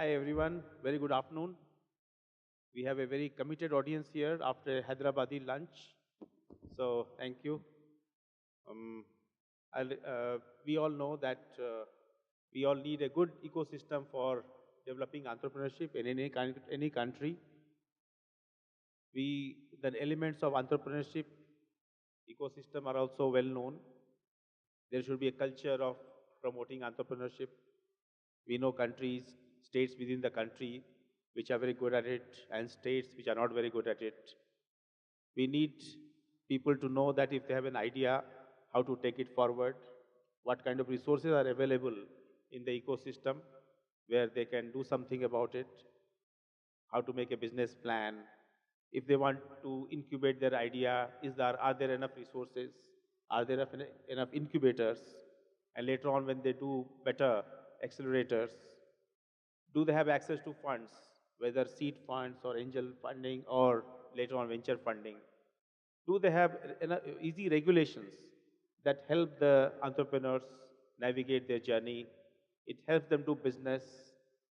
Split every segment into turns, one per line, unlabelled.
Hi everyone, very good afternoon. We have a very committed audience here after a Hyderabadi lunch. So thank you. Um, we all know that we all need a good ecosystem for developing entrepreneurship in any country. The elements of entrepreneurship ecosystem are also well known. There should be a culture of promoting entrepreneurship. We know countries, states within the country which are very good at it and states which are not very good at it. We need people to know that if they have an idea, how to take it forward, what kind of resources are available in the ecosystem where they can do something about it, how to make a business plan. If they want to incubate their idea, are there enough resources? Are there enough incubators? And later on when they do better, accelerators, do they have access to funds, whether seed funds or angel funding or later on venture funding? Do they have easy regulations that help the entrepreneurs navigate their journey? It helps them do business.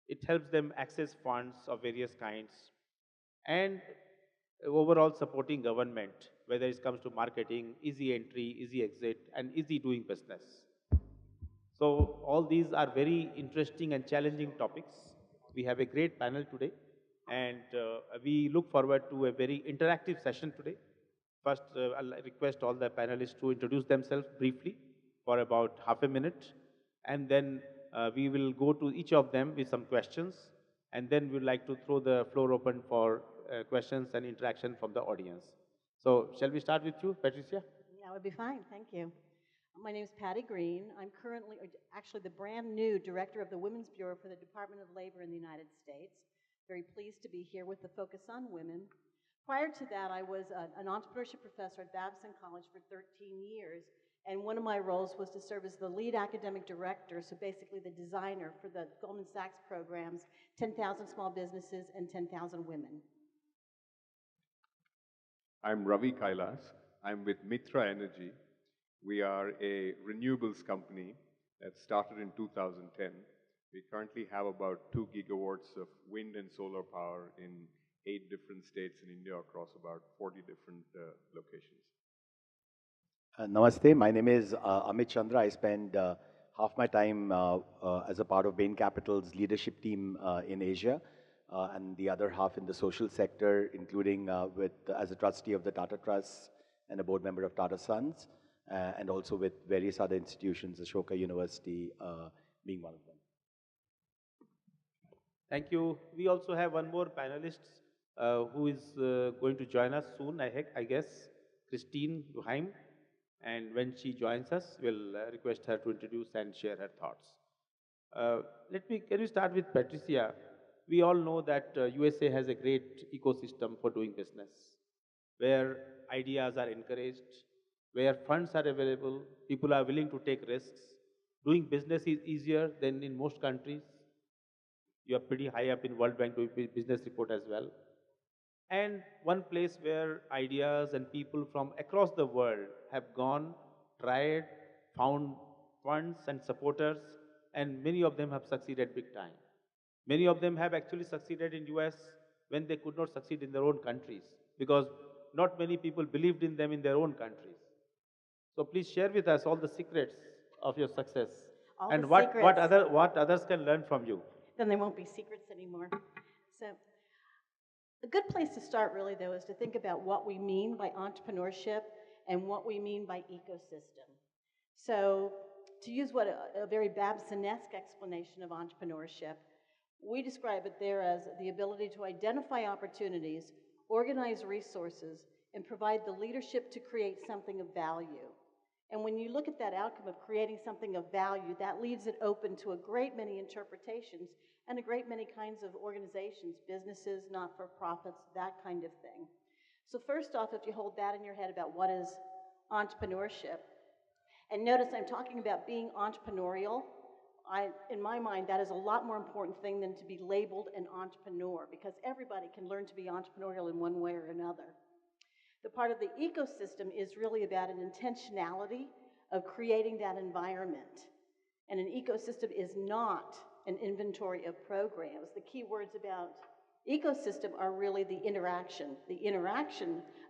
It helps them access funds of various kinds. And overall supporting government, whether it comes to marketing, easy entry, easy exit, and easy doing business. So all these are very interesting and challenging topics. We have a great panel today, and we look forward to a very interactive session today. First, I'll request all the panelists to introduce themselves briefly for about half a minute, and then we will go to each of them with some questions, and then we'd like to throw the floor open for questions and interaction from the audience. So, shall we start with you, Patricia?
That would be fine. Thank you. My name is Patty Green. I'm currently, actually, the brand new director of the Women's Bureau for the Department of Labor in the United States. Very pleased to be here with the focus on women. Prior to that, I was an entrepreneurship professor at Babson College for 13 years, and one of my roles was to serve as the lead academic director, so basically the designer for the Goldman Sachs programs, 10,000 Small Businesses and 10,000 Women.
I'm Ravi Kailas. I'm with Mitra Energy. We are a renewables company that started in 2010. We currently have about 2 gigawatts of wind and solar power in 8 different states in India across about 40 different locations.
Namaste, my name is Amit Chandra. I spend half my time as a part of Bain Capital's leadership team in Asia, and the other half in the social sector, including as a trustee of the Tata Trust and a board member of Tata Sons, and also with various other institutions, Ashoka University being one of them.
Thank you. We also have one more panelist who is going to join us soon, I guess, Christine Duheim. And when she joins us, we'll request her to introduce and share her thoughts. Can we start with Patricia? We all know that USA has a great ecosystem for doing business, where ideas are encouraged, where funds are available, people are willing to take risks. Doing business is easier than in most countries. You are pretty high up in World Bank doing business report as well. And one place where ideas and people from across the world have gone, tried, found funds and supporters, and many of them have succeeded big time. Many of them have actually succeeded in US when they could not succeed in their own countries, because not many people believed in them in their own countries. So please share with us all the secrets of your success and what others can learn from you.
Then they won't be secrets anymore. So a good place to start really though is to think about what we mean by entrepreneurship and what we mean by ecosystem. So to use what a very Babson-esque explanation of entrepreneurship, we describe it there as the ability to identify opportunities, organize resources, and provide the leadership to create something of value. And when you look at that outcome of creating something of value, that leaves it open to a great many interpretations and a great many kinds of organizations, businesses, not-for-profits, that kind of thing. So first off, if you hold that in your head about what is entrepreneurship, and notice I'm talking about being entrepreneurial, in my mind, that is a lot more important thing than to be labeled an entrepreneur, because everybody can learn to be entrepreneurial in one way or another. The part of the ecosystem is really about an intentionality of creating that environment. And an ecosystem is not an inventory of programs. The key words about ecosystem are really the interaction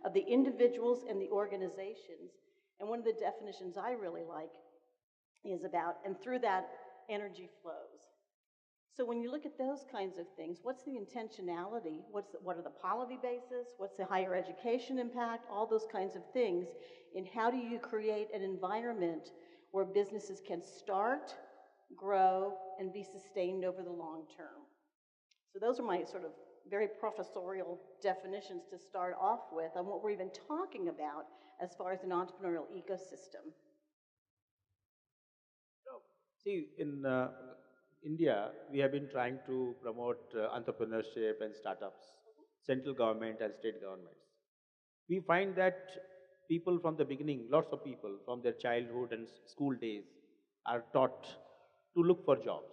of the individuals and the organizations. And one of the definitions I really like is about, and through that, energy flows. So when you look at those kinds of things, what's the intentionality? What are the policy bases? What's the higher education impact? All those kinds of things. And how do you create an environment where businesses can start, grow, and be sustained over the long term? So those are my sort of very professorial definitions to start off with on what we're even talking about as far as an entrepreneurial ecosystem.
See, in India, we have been trying to promote entrepreneurship and startups, central government and state governments. We find that people from the beginning, lots of people from their childhood and school days are taught to look for jobs.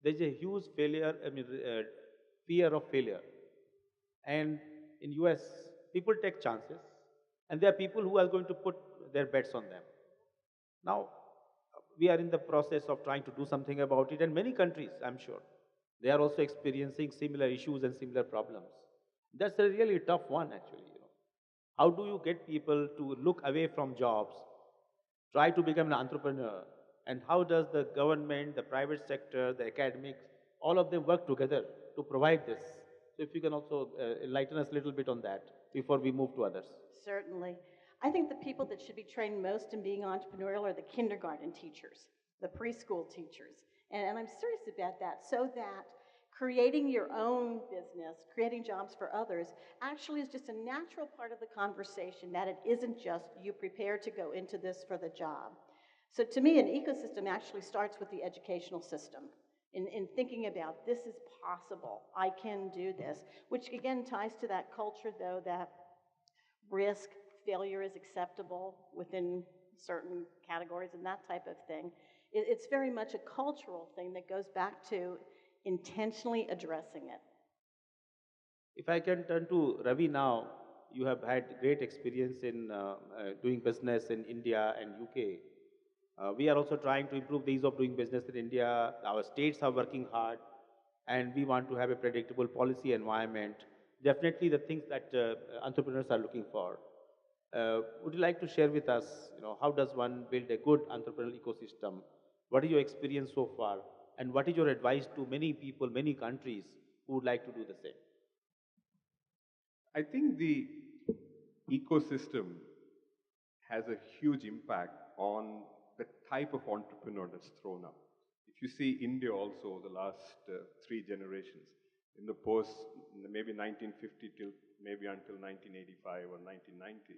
There's a huge fear of failure. And in US, people take chances, and there are people who are going to put their bets on them. Now, we are in the process of trying to do something about it, and many countries, I'm sure, they are also experiencing similar issues and similar problems. That's a really tough one, actually. How do you get people to look away from jobs, try to become an entrepreneur, and how does the government, the private sector, the academics, all of them work together to provide this? So if you can also enlighten us a little bit on that before we move to others.
Certainly. I think the people that should be trained most in being entrepreneurial are the kindergarten teachers, the preschool teachers. And I'm serious about that, so that creating your own business, creating jobs for others, actually is just a natural part of the conversation, that it isn't just you prepare to go into this for the job. So to me, an ecosystem actually starts with the educational system. In thinking about, this is possible, I can do this, which again ties to that culture, though, that risk, failure is acceptable within certain categories and that type of thing. It's very much a cultural thing that goes back to intentionally addressing it.
If I can turn to Ravi now, you have had great experience in doing business in India and UK. We are also trying to improve the ease of doing business in India. Our states are working hard, and we want to have a predictable policy environment. Definitely the things that entrepreneurs are looking for. Would you like to share with us, how does one build a good entrepreneurial ecosystem? What is your experience so far? And what is your advice to many people, many countries who would like to do the same?
I think the ecosystem has a huge impact on the type of entrepreneur that's thrown up. If you see India also, the last three generations, in the post, maybe 1950 till maybe until 1985 or 1990,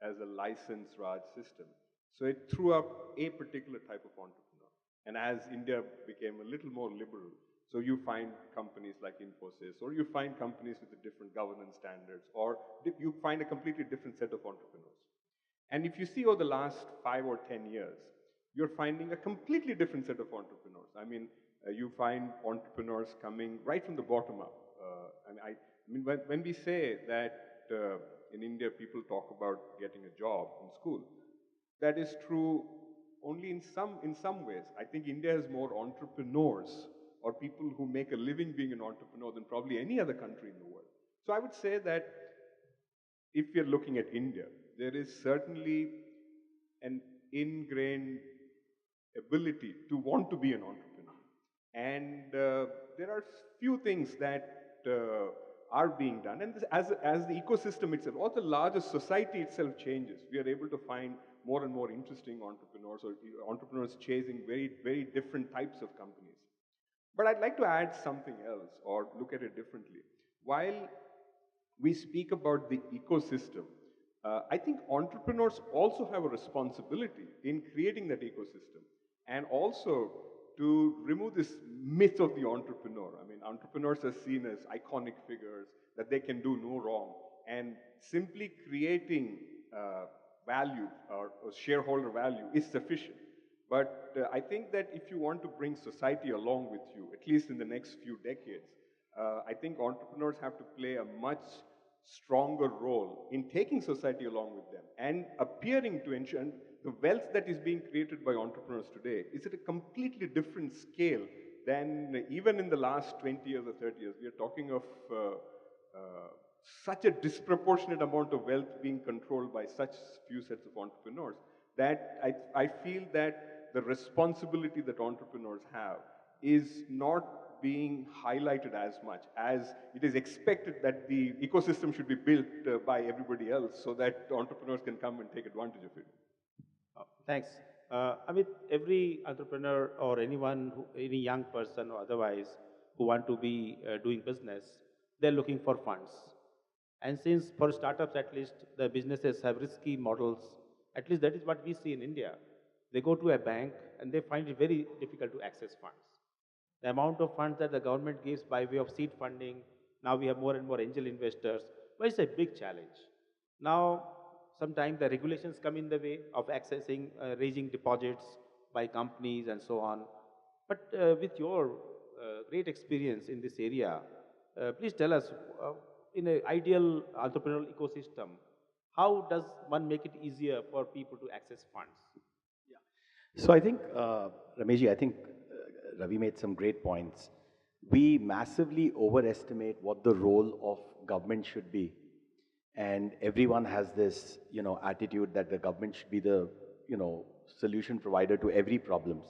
as a license Raj system. So it threw up a particular type of entrepreneur. And as India became a little more liberal, so you find companies like Infosys, or you find companies with different governance standards, or you find a completely different set of entrepreneurs. And if you see over the last 5 or 10 years, you're finding a completely different set of entrepreneurs. I mean, you find entrepreneurs coming right from the bottom up. When we say that in India people talk about getting a job in school, that is true only in some ways. I think India has more entrepreneurs or people who make a living being an entrepreneur than probably any other country in the world. So I would say that if we're looking at India, there is certainly an ingrained ability to want to be an entrepreneur. And there are few things that are being done. And as the ecosystem itself, or the larger society itself changes, we are able to find more and more interesting entrepreneurs, or entrepreneurs chasing very, very different types of companies. But I'd like to add something else, or look at it differently. While we speak about the ecosystem, I think entrepreneurs also have a responsibility in creating that ecosystem, and also to remove this myth of the entrepreneur. I mean, entrepreneurs are seen as iconic figures, that they can do no wrong, and simply creating value or shareholder value is sufficient. But I think that if you want to bring society along with you, at least in the next few decades, I think entrepreneurs have to play a much stronger role in taking society along with them and appearing to ensure the wealth that is being created by entrepreneurs today is at a completely different scale then even in the last 20 years or 30 years, we are talking of such a disproportionate amount of wealth being controlled by such few sets of entrepreneurs that I feel that the responsibility that entrepreneurs have is not being highlighted as much as it is expected that the ecosystem should be built by everybody else so that entrepreneurs can come and take advantage of it.
Thanks. Amit, every entrepreneur or anyone, any young person or otherwise who want to be doing business, they're looking for funds. And since for startups at least, the businesses have risky models, at least that is what we see in India. They go to a bank and they find it very difficult to access funds. The amount of funds that the government gives by way of seed funding, now we have more and more angel investors, but it's a big challenge. Now, sometimes the regulations come in the way of accessing, raising deposits by companies and so on. But with your great experience in this area, please tell us, in an ideal entrepreneurial ecosystem, how does one make it easier for people to access funds?
So I think, Rameshji, I think Ravi made some great points. We massively overestimate what the role of government should be. And everyone has this, attitude that the government should be the, solution provider to every problems.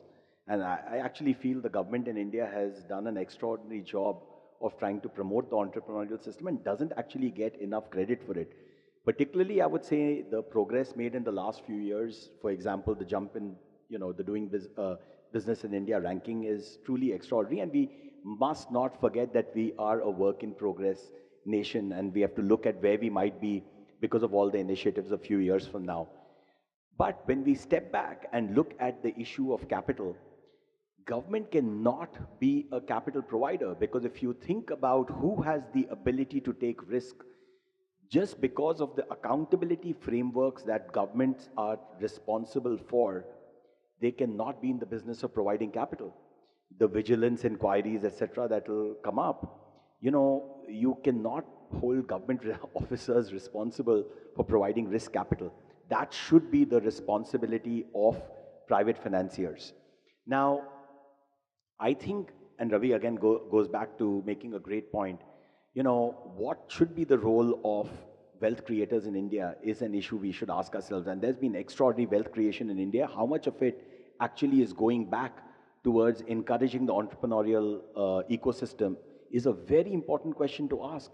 And I actually feel the government in India has done an extraordinary job of trying to promote the entrepreneurial system and doesn't actually get enough credit for it. Particularly, I would say the progress made in the last few years, for example, the jump in, the business in India ranking is truly extraordinary. And we must not forget that we are a work in progress nation and we have to look at where we might be because of all the initiatives a few years from now. But when we step back and look at the issue of capital, government cannot be a capital provider because if you think about who has the ability to take risk, just because of the accountability frameworks that governments are responsible for, they cannot be in the business of providing capital. The vigilance inquiries, etc., that will come up, you cannot hold government officers responsible for providing risk capital. That should be the responsibility of private financiers. Now, I think, and Ravi again goes back to making a great point, what should be the role of wealth creators in India is an issue we should ask ourselves. And there's been extraordinary wealth creation in India. How much of it actually is going back towards encouraging the entrepreneurial ecosystem is a very important question to ask.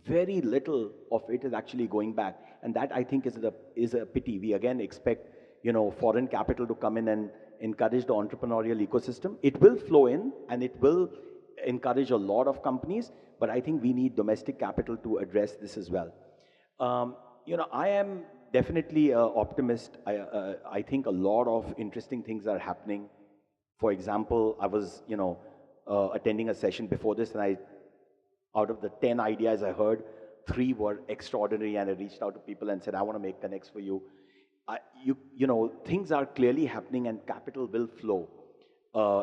Very little of it is actually going back. And that I think is a pity. We again expect, foreign capital to come in and encourage the entrepreneurial ecosystem. It will flow in and it will encourage a lot of companies, but I think we need domestic capital to address this as well. I am definitely an optimist. I think a lot of interesting things are happening. For example, I was, attending a session before this, and out of the 10 ideas I heard, 3 were extraordinary, and I reached out to people and said, I want to make connects for you. Things are clearly happening, and capital will flow.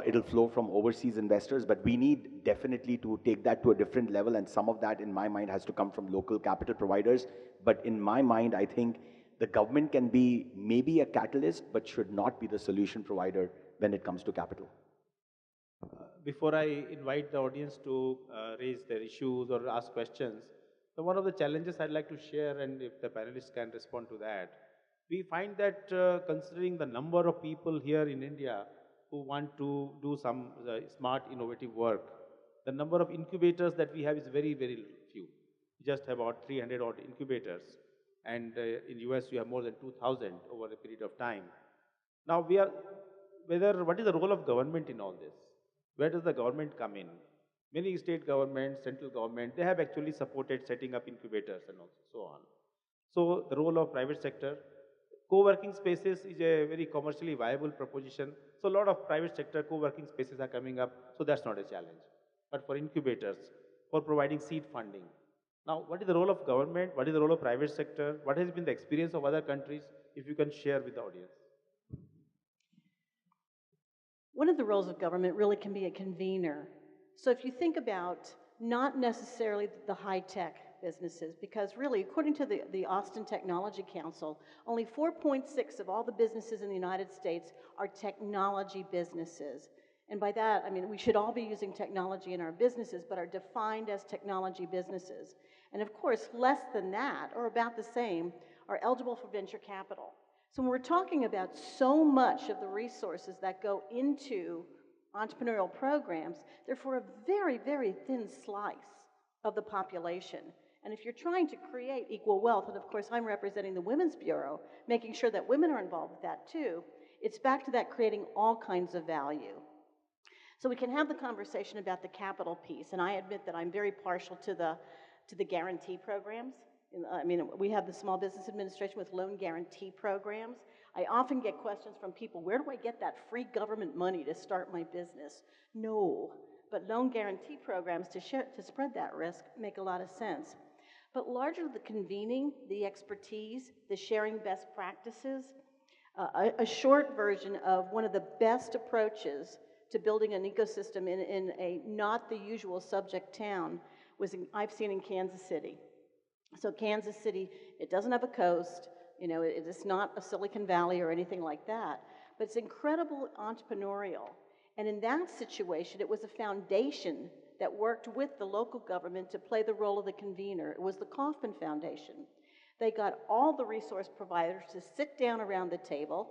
It'll flow from overseas investors, but we need definitely to take that to a different level, and some of that, in my mind, has to come from local capital providers. But in my mind, I think the government can be maybe a catalyst, but should not be the solution provider when it comes to capital.
Before I invite the audience to raise their issues or ask questions, so one of the challenges I'd like to share, and if the panelists can respond to that, we find that considering the number of people here in India who want to do some smart, innovative work, the number of incubators that we have is very, very few. We just have about 300 odd incubators, and in US we have more than 2,000 over a period of time. Now what is the role of government in all this? Where does the government come in? Many state governments, central government, they have actually supported setting up incubators and so on. So the role of private sector, co-working spaces is a very commercially viable proposition. So a lot of private sector co-working spaces are coming up, so that's not a challenge. But for incubators, for providing seed funding. Now, what is the role of government? What is the role of private sector? What has been the experience of other countries? If you can share with the audience.
One of the roles of government really can be a convener. So if you think about not necessarily the high-tech businesses, because really, according to the Austin Technology Council, only 4.6 of all the businesses in the United States are technology businesses. And by that, I mean, we should all be using technology in our businesses, but are defined as technology businesses. And of course, less than that, or about the same, are eligible for venture capital. So when we're talking about so much of the resources that go into entrepreneurial programs, they're for a very, very thin slice of the population. And if you're trying to create equal wealth, and of course I'm representing the Women's Bureau, making sure that women are involved with that too, it's back to that creating all kinds of value. So we can have the conversation about the capital piece, and I admit that I'm very partial to the guarantee programs. I mean, we have the Small Business Administration with loan guarantee programs. I often get questions from people, where do I get that free government money to start my business? No, but loan guarantee programs to spread that risk make a lot of sense. But largely the convening, the expertise, the sharing best practices, a short version of one of the best approaches to building an ecosystem in a not the usual subject town I've seen in Kansas City. So Kansas City, it doesn't have a coast, you know, it's not a Silicon Valley or anything like that, but it's incredible entrepreneurial. And in that situation, it was a foundation that worked with the local government to play the role of the convener. It was the Kauffman Foundation. They got all the resource providers to sit down around the table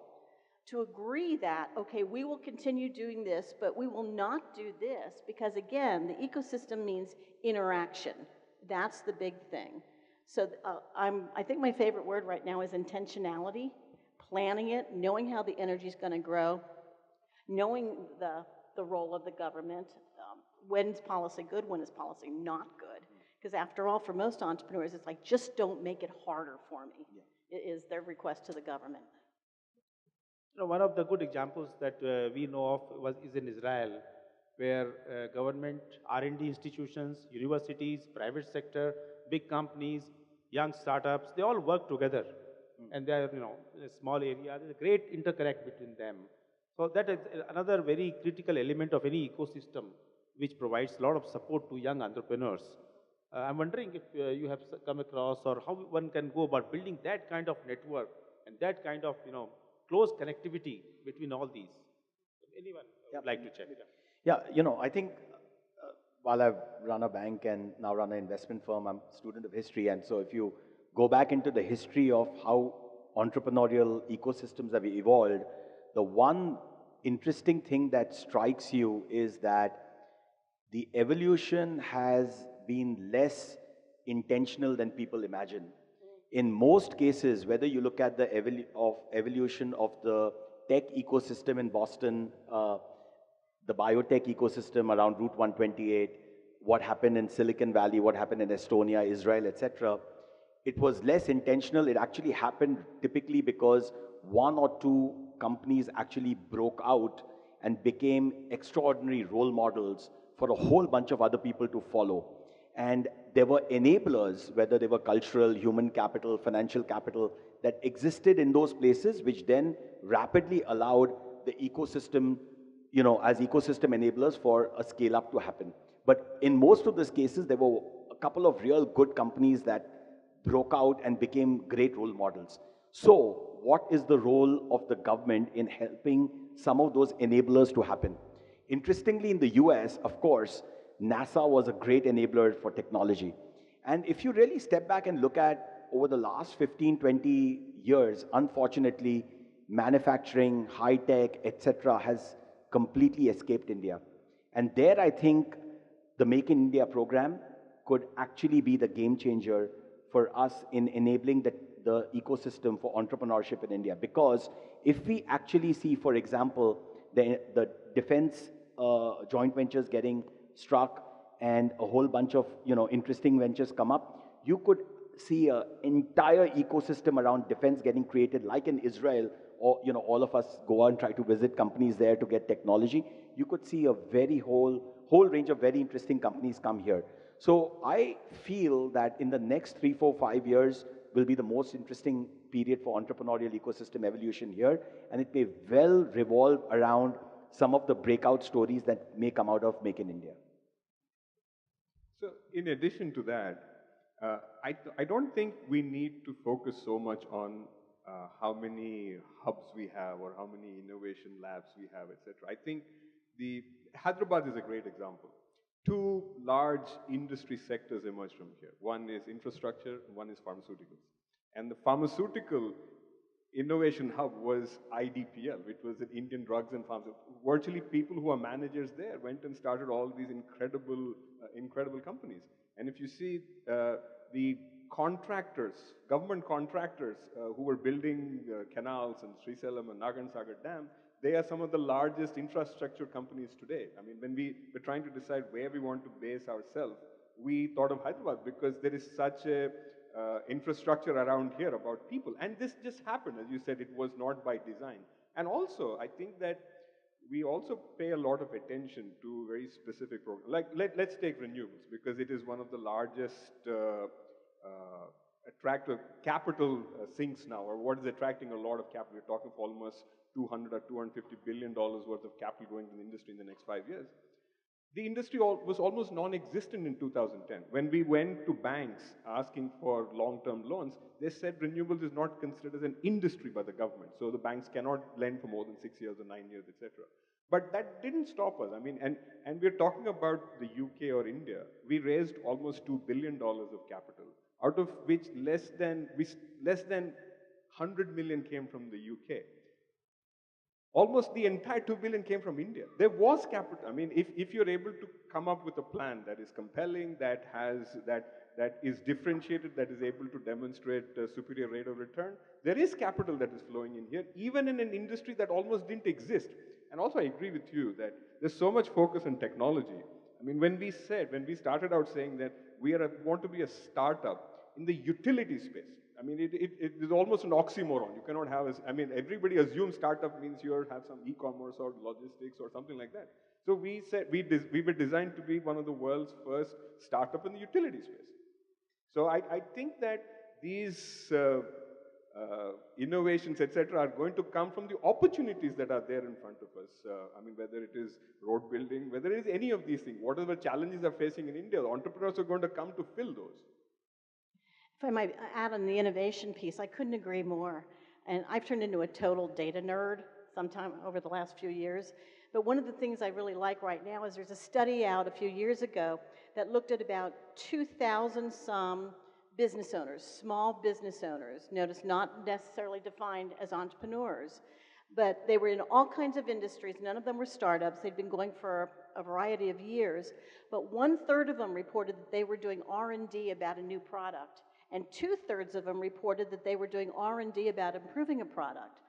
to agree that, okay, we will continue doing this, but we will not do this because, again, the ecosystem means interaction. That's the big thing. So I think my favorite word right now is intentionality, planning it, knowing how the energy is going to grow, knowing the role of the government, when's policy good, when is policy not good. Because after all, for most entrepreneurs, it's like, just don't make it harder for me, is their request to the government.
You know, one of the good examples that we know of is in Israel, where government, R&D institutions, universities, private sector, big companies, young startups, they all work together. And they're, you know, in a small area, there's a great interconnect between them. So that is another very critical element of any ecosystem, which provides a lot of support to young entrepreneurs. I'm wondering if you have come across or how one can go about building that kind of network and that kind of, you know, close connectivity between all these. Anyone would like to check?
Yeah, you know, I think while I've run a bank and now run an investment firm, I'm a student of history. And so if you go back into the history of how entrepreneurial ecosystems have evolved, the one interesting thing that strikes you is that the evolution has been less intentional than people imagine. In most cases, whether you look at the evolution of the tech ecosystem in Boston, the biotech ecosystem around Route 128, what happened in Silicon Valley, what happened in Estonia, Israel, etc., it was less intentional. It actually happened typically because one or two companies actually broke out and became extraordinary role models for a whole bunch of other people to follow. And there were enablers, whether they were cultural, human capital, financial capital, that existed in those places, which then rapidly allowed the ecosystem, you know, as ecosystem enablers for a scale up to happen. But in most of those cases, there were a couple of real good companies that broke out and became great role models. So what is the role of the government in helping some of those enablers to happen? Interestingly, in the US, of course, NASA was a great enabler for technology. And if you really step back and look at over the last 15, 20 years, unfortunately, manufacturing, high tech, etc., has completely escaped India. And there, I think the Make in India program could actually be the game changer for us in enabling the ecosystem for entrepreneurship in India. Because if we actually see, for example, the defense joint ventures getting struck and a whole bunch of, you know, interesting ventures come up, you could see an entire ecosystem around defense getting created, like in Israel, or, you know, all of us go out and try to visit companies there to get technology. You could see a very whole range of very interesting companies come here. So I feel that in the next 3, 4, 5 years will be the most interesting period for entrepreneurial ecosystem evolution here, and it may well revolve around some of the breakout stories that may come out of Make in India.
So in addition to that, I don't think we need to focus so much on how many hubs we have or how many innovation labs we have, etc. I think The Hyderabad is a great example. Two large industry sectors emerged from here. One is infrastructure, one is pharmaceuticals. And the pharmaceutical innovation hub was IDPL, which was the Indian Drugs and Pharmaceuticals. Virtually people who are managers there went and started all these incredible companies. And if you see the contractors, government contractors who were building canals and Srisalam and Nagarsagar Dam, they are some of the largest infrastructure companies today. I mean, when we were trying to decide where we want to base ourselves, we thought of Hyderabad because there is such a infrastructure around here about people. And this just happened, as you said, it was not by design. And also, I think that we also pay a lot of attention to very specific programs. Like, let's take renewables, because it is one of the largest attractive capital sinks now, or what is attracting a lot of capital. We're talking of almost 200 or 250 billion dollars worth of capital going to the industry in the next 5 years. The industry was almost non-existent in 2010. When we went to banks asking for long-term loans, they said renewables is not considered as an industry by the government. So the banks cannot lend for more than 6 years or 9 years, etc. But that didn't stop us. I mean, and we're talking about the UK or India. We raised almost $2 billion of capital, out of which less than 100 million came from the UK. Almost the entire 2 billion came from India. There was capital. I mean, if you're able to come up with a plan that is compelling, that is differentiated, that is able to demonstrate a superior rate of return, there is capital that is flowing in here, even in an industry that almost didn't exist. And also, I agree with you that there's so much focus on technology. I mean, when we started out saying that we want to be a startup in the utility space, I mean, it is almost an oxymoron. You cannot have, everybody assumes startup means you have some e-commerce or logistics or something like that. So we said we were designed to be one of the world's first startup in the utility space. So I think that these innovations, etc., are going to come from the opportunities that are there in front of us. Whether it is road building, whether it is any of these things, whatever challenges are facing in India, the entrepreneurs are going to come to fill those.
If I might add on the innovation piece, I couldn't agree more. And I've turned into a total data nerd sometime over the last few years. But one of the things I really like right now is there's a study out a few years ago that looked at about 2,000 some business owners, small business owners, notice not necessarily defined as entrepreneurs, but they were in all kinds of industries. None of them were startups. They'd been going for a variety of years. But 1/3 of them reported that they were doing R&D about a new product. And 2/3 of them reported that they were doing R&D about improving a product.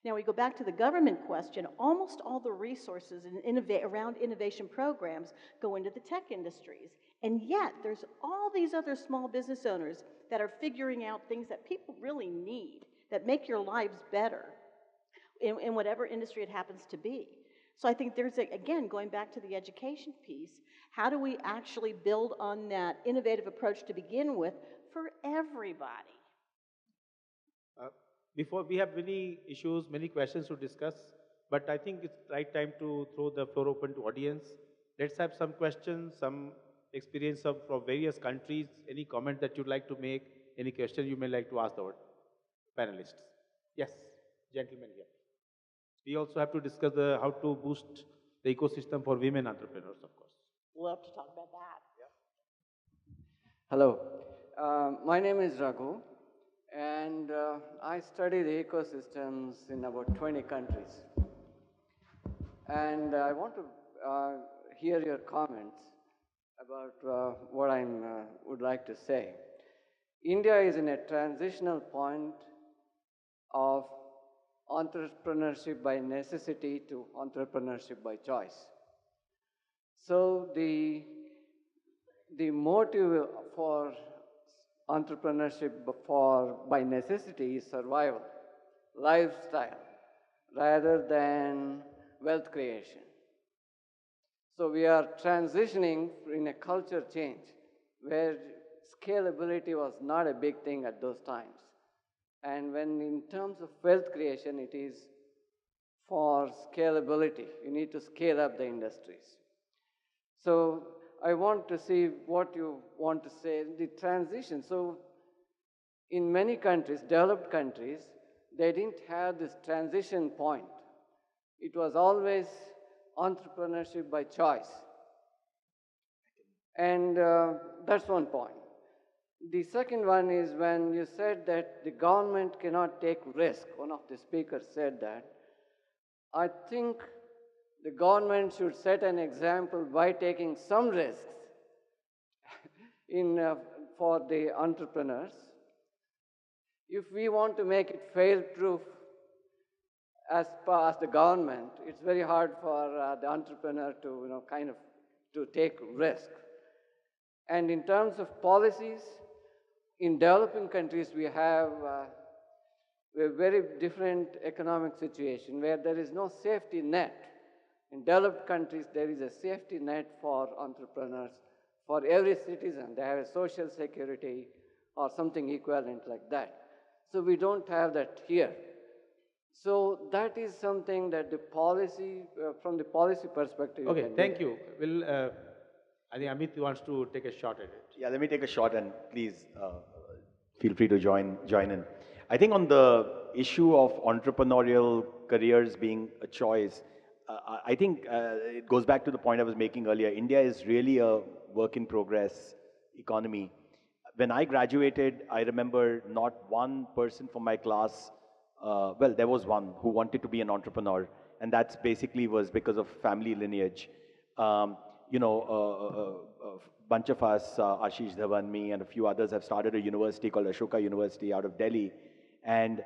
Now we go back to the government question. Almost all the resources around innovation programs go into the tech industries. And yet there's all these other small business owners that are figuring out things that people really need, that make your lives better in whatever industry it happens to be. So I think there's, again, going back to the education piece, how do we actually build on that innovative approach to begin with for everybody?
Before, we have many issues, many questions to discuss, but I think it's right time to throw the floor open to audience. Let's have some questions, some experience from various countries, any comment that you'd like to make, any question you may like to ask our panelists. Yes, gentlemen here. We also have to discuss how to boost the ecosystem for women entrepreneurs, of course.
Love to talk about that.
Hello, my name is Raghu, and I study the ecosystems in about 20 countries. And I want to hear your comments about what I would like to say. India is in a transitional point of entrepreneurship by necessity to entrepreneurship by choice. So the motive for entrepreneurship by necessity is survival, lifestyle, rather than wealth creation. So we are transitioning in a culture change where scalability was not a big thing at those times. And when in terms of wealth creation, it is for scalability. You need to scale up the industries. So I want to see what you want to say, the transition. So in many countries, developed countries, they didn't have this transition point. It was always entrepreneurship by choice. And that's one point. The second one is when you said that the government cannot take risk. One of the speakers said that. I think the government should set an example by taking some risks for the entrepreneurs. If we want to make it fail-proof as far as the government, it's very hard for the entrepreneur to, to take risk. And in terms of policies, in developing countries, we have a very different economic situation where there is no safety net. In developed countries, there is a safety net for entrepreneurs. For every citizen, they have a social security or something equivalent like that. So we don't have that here. So that is something that the policy, from the policy perspective.
Okay, thank you. I think Amit wants to take a shot at it.
Yeah, let me take a shot and please feel free to join in. I think on the issue of entrepreneurial careers being a choice, I think it goes back to the point I was making earlier. India is really a work in progress economy. When I graduated, I remember not one person from my class, well, there was one who wanted to be an entrepreneur, and that's basically was because of family lineage. A bunch of us, Ashish Dhawan, me, and a few others have started a university called Ashoka University out of Delhi. And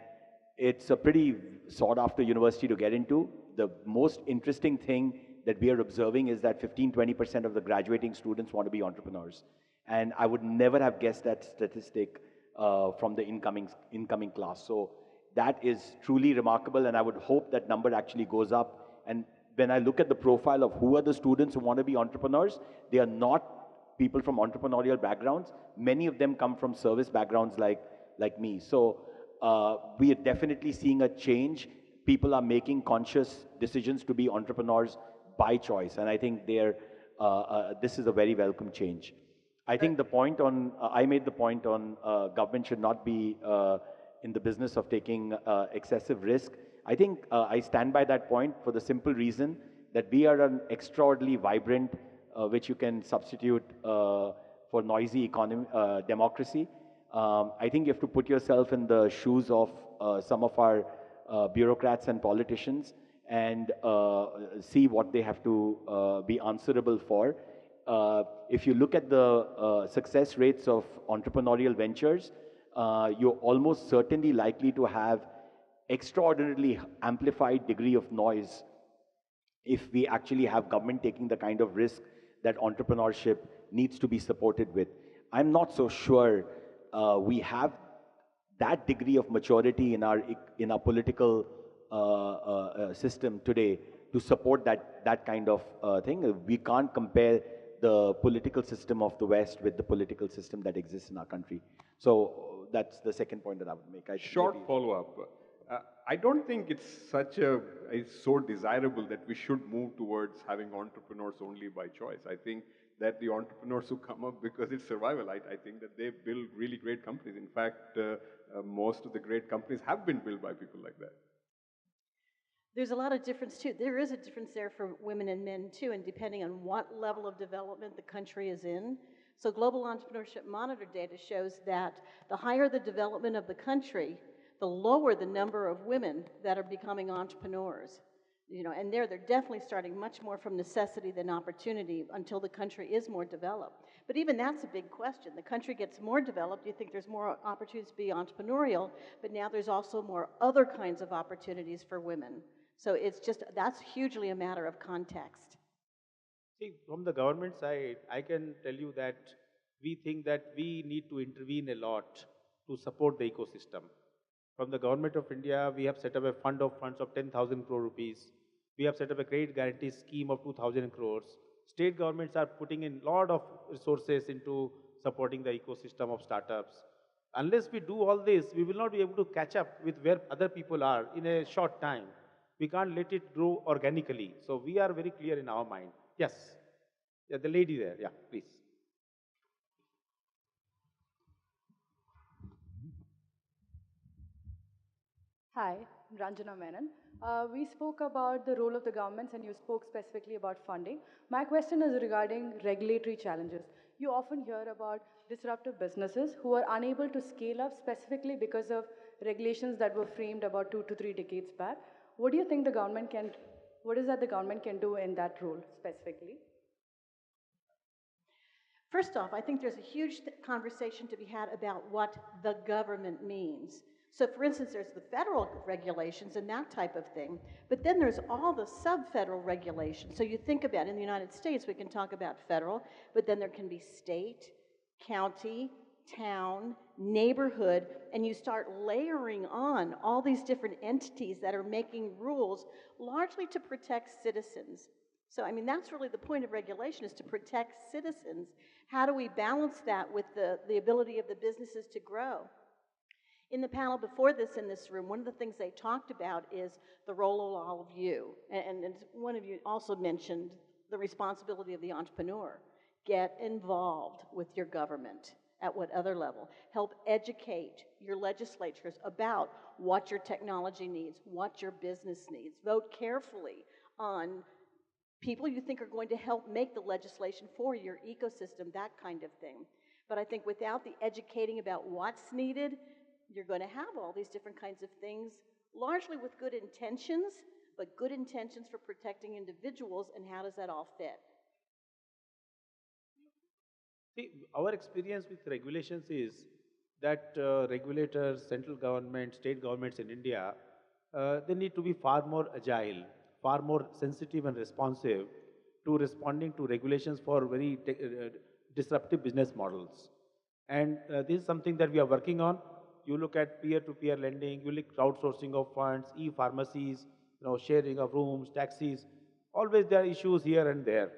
it's a pretty sought after university to get into. The most interesting thing that we are observing is that 15-20% of the graduating students want to be entrepreneurs. And I would never have guessed that statistic from the incoming class. So that is truly remarkable, and I would hope that number actually goes up. And when I look at the profile of who are the students who want to be entrepreneurs, they are not people from entrepreneurial backgrounds. Many of them come from service backgrounds like me. So we are definitely seeing a change. People are making conscious decisions to be entrepreneurs by choice, and I think this is a very welcome change. I think the point on, I made the point on government should not be in the business of taking excessive risk. I think I stand by that point for the simple reason that we are an extraordinarily vibrant, which you can substitute for noisy economy, democracy. I think you have to put yourself in the shoes of some of our bureaucrats and politicians and see what they have to be answerable for. If you look at the success rates of entrepreneurial ventures, you're almost certainly likely to have extraordinarily amplified degree of noise if we actually have government taking the kind of risk that entrepreneurship needs to be supported with. I'm not so sure we have that degree of maturity in our political system today to support that kind of thing. We can't compare the political system of the West with the political system that exists in our country. So that's the second point that I would make.
Short follow-up. I don't think it's so desirable that we should move towards having entrepreneurs only by choice. I think that the entrepreneurs who come up because it's survival, I think that they build really great companies. In fact, most of the great companies have been built by people like that.
There's a lot of difference too. There is a difference there for women and men too, and depending on what level of development the country is in. So Global Entrepreneurship Monitor data shows that the higher the development of the country, the lower the number of women that are becoming entrepreneurs. And they're definitely starting much more from necessity than opportunity until the country is more developed. But even that's a big question. The country gets more developed, you think there's more opportunities to be entrepreneurial, but now there's also more other kinds of opportunities for women. So that's hugely a matter of context.
See, from the government side, I can tell you that we think that we need to intervene a lot to support the ecosystem. From the government of India, we have set up a fund of funds of 10,000 crore rupees. We have set up a credit guarantee scheme of 2,000 crores. State governments are putting in a lot of resources into supporting the ecosystem of startups. Unless we do all this, we will not be able to catch up with where other people are in a short time. We can't let it grow organically. So we are very clear in our mind. Yes. Yeah, the lady there. Yeah, please.
Hi, I'm Ranjana Menon. We spoke about the role of the governments and you spoke specifically about funding. My question is regarding regulatory challenges. You often hear about disruptive businesses who are unable to scale up specifically because of regulations that were framed about 2 to 3 decades back. What do you think the government can, what is that the government can do in that role specifically?
First off, I think there's a huge conversation to be had about what the government means. So, for instance, there's the federal regulations and that type of thing, but then there's all the sub-federal regulations. So you think about in the United States, we can talk about federal, but then there can be state, county, town, neighborhood, and you start layering on all these different entities that are making rules largely to protect citizens. So, I mean, that's really the point of regulation, is to protect citizens. How do we balance that with the ability of the businesses to grow? In the panel before this in this room, one of the things they talked about is the role of all of you. And one of you also mentioned the responsibility of the entrepreneur. Get involved with your government at what other level. Help educate your legislatures about what your technology needs, what your business needs. Vote carefully on people you think are going to help make the legislation for your ecosystem, that kind of thing. But I think without the educating about what's needed, you're going to have all these different kinds of things, largely with good intentions, but good intentions for protecting individuals, and how does that all fit?
See, our experience with regulations is that regulators, central government, state governments in India, they need to be far more agile, far more sensitive and responsive to responding to regulations for very disruptive business models. And this is something that we are working on. You look at peer-to-peer lending, you look crowdsourcing of funds, e-pharmacies, sharing of rooms, taxis. Always there are issues here and there.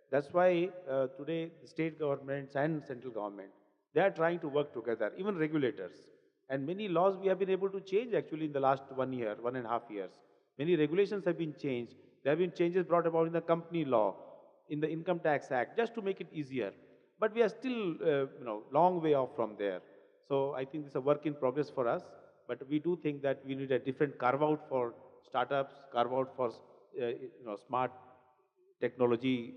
That's why today the state governments and central government, they are trying to work together, even regulators. And many laws we have been able to change actually in the last 1 year, 1.5 years. Many regulations have been changed. There have been changes brought about in the company law, in the Income Tax Act, just to make it easier. But we are still, long way off from there. So I think it's a work in progress for us. But we do think that we need a different carve out for startups, carve out for smart technology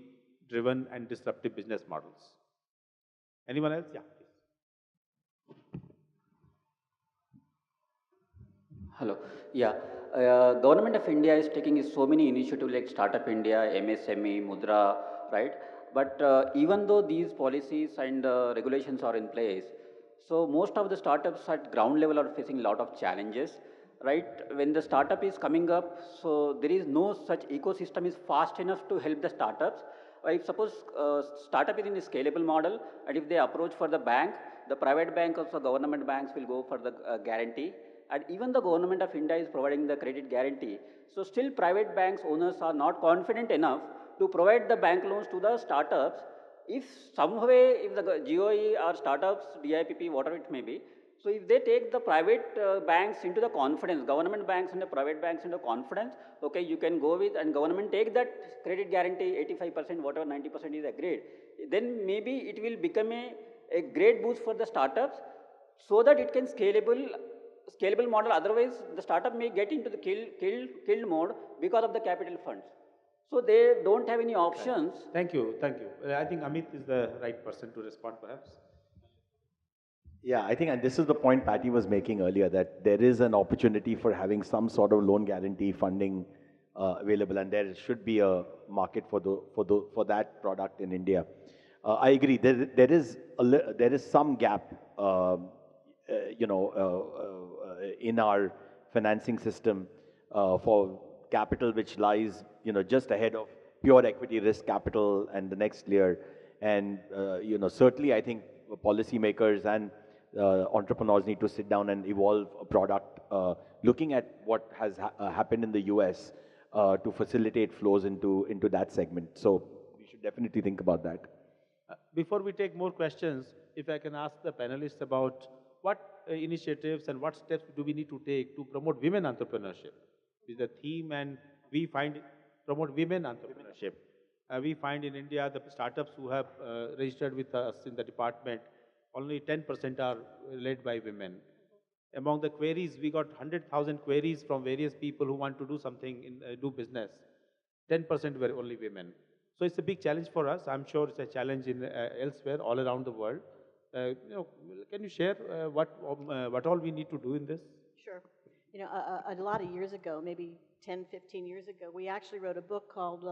driven and disruptive business models. Anyone else? Yeah.
Hello. Yeah. Government of India is taking so many initiatives like Startup India, MSME, Mudra, right? But even though these policies and regulations are in place, so most of the startups at ground level are facing a lot of challenges, right? When the startup is coming up, so there is no such ecosystem is fast enough to help the startups. If suppose startup is in a scalable model, and if they approach for the bank, the private bank also government banks will go for the guarantee, and even the government of India is providing the credit guarantee. So still private banks owners are not confident enough to provide the bank loans to the startups. If some way, if the GOE or startups, DIPP, whatever it may be, so if they take the private banks into the confidence, government banks and the private banks into confidence, okay, you can go with, and government take that credit guarantee 85%, whatever 90% is agreed, then maybe it will become a great boost for the startups so that it can scalable model. Otherwise, the startup may get into the killed mode because of the capital funds. So they don't have any options.
Thank you, thank you. I think Amit is the right person to respond perhaps.
Yeah, I think, and this is the point Patty was making earlier, that there is an opportunity for having some sort of loan guarantee funding available, and there should be a market for that product in India. I agree. There is some gap, in our financing system for capital, which lies, just ahead of pure equity risk capital and the next layer. And certainly, I think policymakers and entrepreneurs need to sit down and evolve a product, looking at what has happened in the US to facilitate flows into that segment. So we should definitely think about that.
Before we take more questions, if I can ask the panelists about what initiatives and what steps do we need to take to promote women entrepreneurship? Is the theme, and we find promote women entrepreneurship. We find in India the startups who have registered with us in the department, only 10% are led by women. Among the queries, we got 100,000 queries from various people who want to do something, do business. 10% were only women. So it's a big challenge for us. I'm sure it's a challenge in elsewhere, all around the world. Can you share what all we need to do in this?
Sure. A lot of years ago, maybe 10, 15 years ago, we actually wrote a book called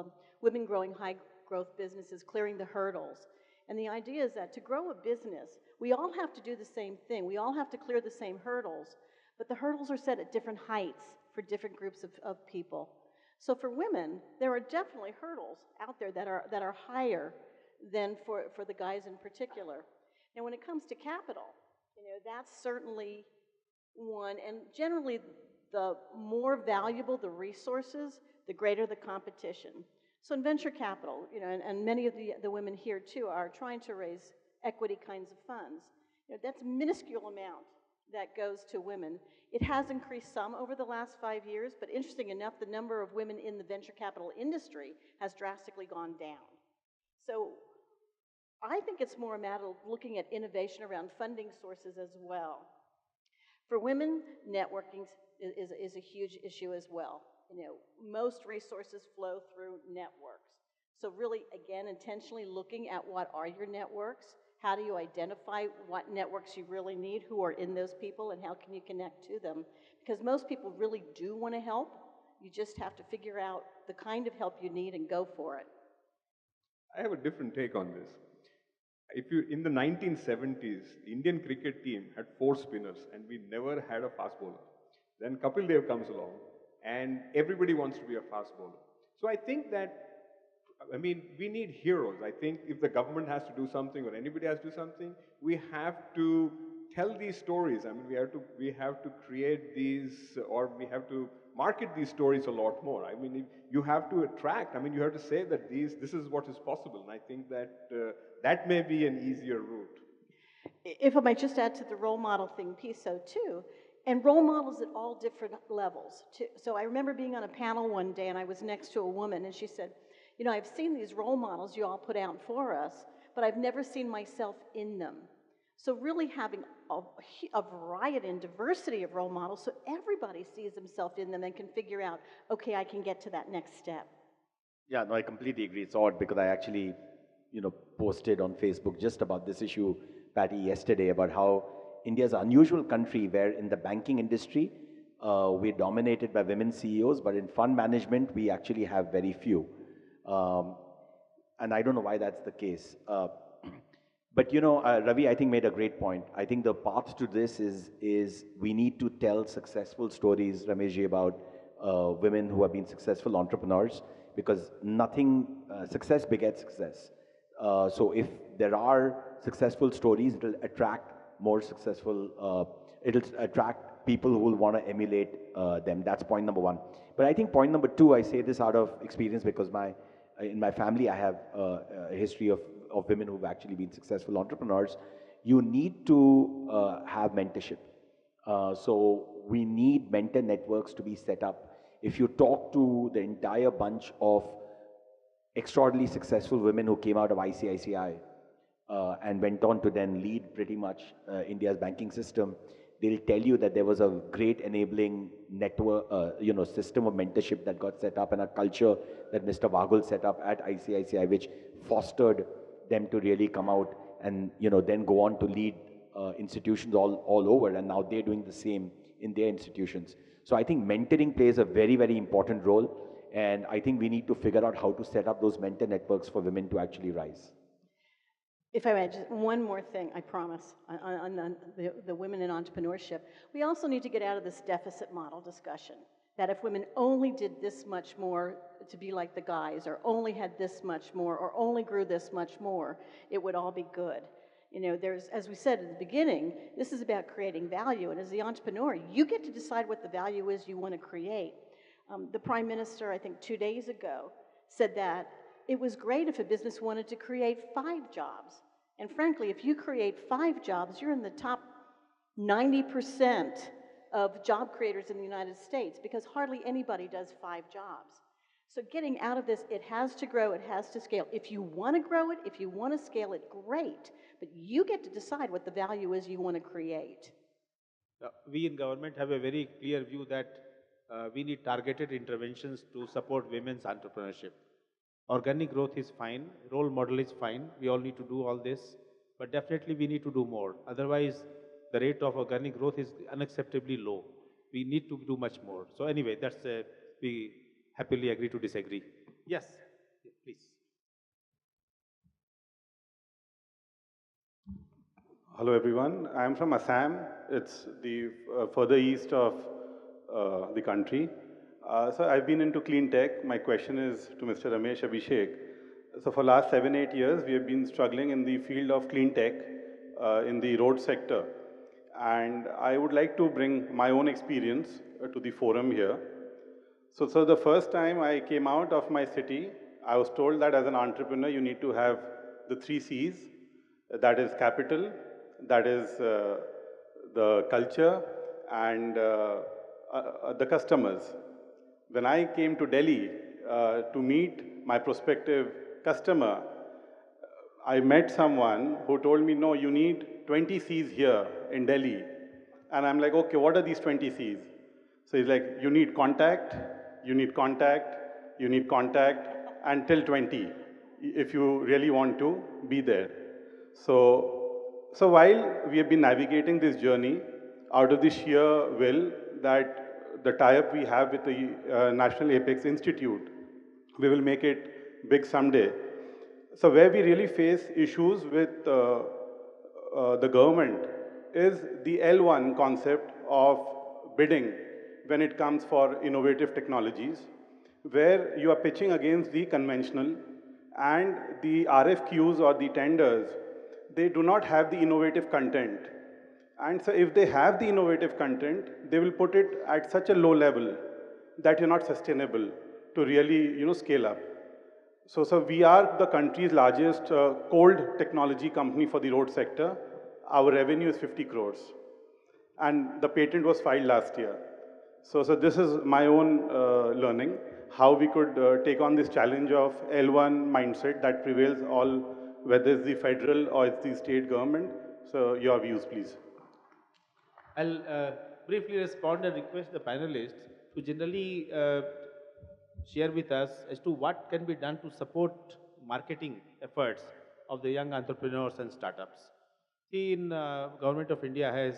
Women Growing High Growth Businesses, Clearing the Hurdles. And the idea is that to grow a business, we all have to do the same thing. We all have to clear the same hurdles, but the hurdles are set at different heights for different groups of people. So for women, there are definitely hurdles out there that are higher than for the guys in particular. Now, when it comes to capital, that's certainly one, and generally, the more valuable the resources, the greater the competition. So in venture capital, and many of the women here too are trying to raise equity kinds of funds. That's a minuscule amount that goes to women. It has increased some over the last 5 years, but interesting enough, the number of women in the venture capital industry has drastically gone down. So I think it's more a matter of looking at innovation around funding sources as well. For women, networking is a huge issue as well. Most resources flow through networks. So really, again, intentionally looking at what are your networks, how do you identify what networks you really need, who are in those people, and how can you connect to them? Because most people really do want to help. You just have to figure out the kind of help you need and go for it.
I have a different take on this. In the 1970s, the Indian cricket team had 4 spinners and we never had a fast bowler. Then Kapil Dev comes along and everybody wants to be a fast bowler. So I think that, we need heroes. I think if the government has to do something or anybody has to do something, we have to tell these stories. We have to create these, or we have to market these stories a lot more. You have to attract, you have to say that this is what is possible. And I think that that may be an easier route.
If I might just add to the role model thing piece, so too, and role models at all different levels too. So I remember being on a panel one day and I was next to a woman and she said, I've seen these role models you all put out for us, but I've never seen myself in them. So really having a variety and diversity of role models so everybody sees themselves in them and can figure out, okay, I can get to that next step.
Yeah, no, I completely agree. It's odd because I actually, posted on Facebook just about this issue, Patty, yesterday about how India is an unusual country where in the banking industry, we're dominated by women CEOs, but in fund management, we actually have very few. And I don't know why that's the case. But Ravi, I think made a great point. I think the path to this is we need to tell successful stories, Rameshji, about women who have been successful entrepreneurs, because success begets success. So if there are successful stories, it'll attract more it'll attract people who will want to emulate them. That's point number one. But I think point number two, I say this out of experience because in my family, I have a history of women who've actually been successful entrepreneurs. You need to have mentorship. So we need mentor networks to be set up. If you talk to the entire bunch of extraordinarily successful women who came out of ICICI and went on to then lead pretty much India's banking system, they'll tell you that there was a great enabling network, system of mentorship that got set up and a culture that Mr. Vagul set up at ICICI, which fostered them to really come out and, then go on to lead institutions all over. And now they're doing the same in their institutions. So I think mentoring plays a very, very important role. And I think we need to figure out how to set up those mentor networks for women to actually rise.
If I may, just one more thing, I promise, on the women in entrepreneurship. We also need to get out of this deficit model discussion, that if women only did this much more to be like the guys, or only had this much more, or only grew this much more, it would all be good. As we said at the beginning, this is about creating value, and as the entrepreneur, you get to decide what the value is you want to create. The Prime Minister, I think 2 days ago, said that it was great if a business wanted to create 5 jobs. And frankly, if you create 5 jobs, you're in the top 90% of job creators in the United States, because hardly anybody does 5 jobs. So getting out of this, it has to grow, it has to scale. If you want to grow it, if you want to scale it, great. But you get to decide what the value is you want to create.
we in government have a very clear view that we need targeted interventions to support women's entrepreneurship. Organic growth is fine, role model is fine, we all need to do all this, but definitely we need to do more. Otherwise, the rate of organic growth is unacceptably low. We need to do much more. So anyway, we happily agree to disagree. Yes, please.
Hello everyone, I am from Assam. It's the further east of the country. So I've been into clean tech. My question is to Mr. Ramesh Abhishek. So for last 7-8 years, we have been struggling in the field of clean tech in the road sector. And I would like to bring my own experience to the forum here. So the first time I came out of my city, I was told that as an entrepreneur, you need to have the 3 C's. That is capital, that is the culture, and the customers. When I came to Delhi to meet my prospective customer, I met someone who told me, no, you need 20 C's here in Delhi. And I'm like, okay, what are these 20 C's? So he's like, you need contact, you need contact, you need contact, until 20, if you really want to be there. So while we have been navigating this journey, out of the sheer will that the tie-up we have with the National Apex Institute, we will make it big someday. So where we really face issues with the government is the L1 concept of bidding when it comes for innovative technologies, where you are pitching against the conventional, and the RFQs or the tenders, they do not have the innovative content. And so if they have the innovative content, they will put it at such a low level that you're not sustainable to really scale up. So we are the country's largest cold technology company for the road sector. Our revenue is 50 crores. And the patent was filed last year. So this is my own learning, how we could take on this challenge of L1 mindset that prevails all, whether it's the federal or it's the state government. So your views, please.
I'll briefly respond and request the panelists to generally share with us as to what can be done to support marketing efforts of the young entrepreneurs and startups. See, in Government of India has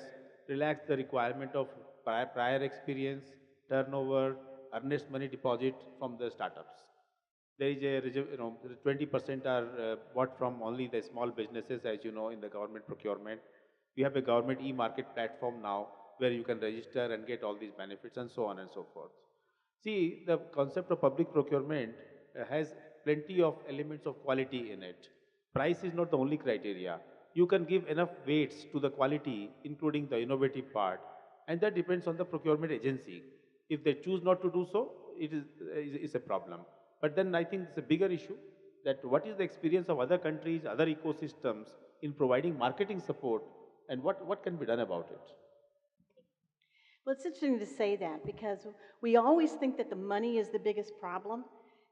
relaxed the requirement of prior experience, turnover, earnest money deposit from the startups. There is a, 20% are bought from only the small businesses, as you know, in the government procurement. We have a government e-market platform now where you can register and get all these benefits and so on and so forth. See, the concept of public procurement has plenty of elements of quality in it. Price is not the only criteria. You can give enough weights to the quality, including the innovative part, and that depends on the procurement agency. If they choose not to do so, it is a problem. But then I think it's a bigger issue that what is the experience of other countries, other ecosystems in providing marketing support, and what can be done about it?
Well, it's interesting to say that because we always think that the money is the biggest problem.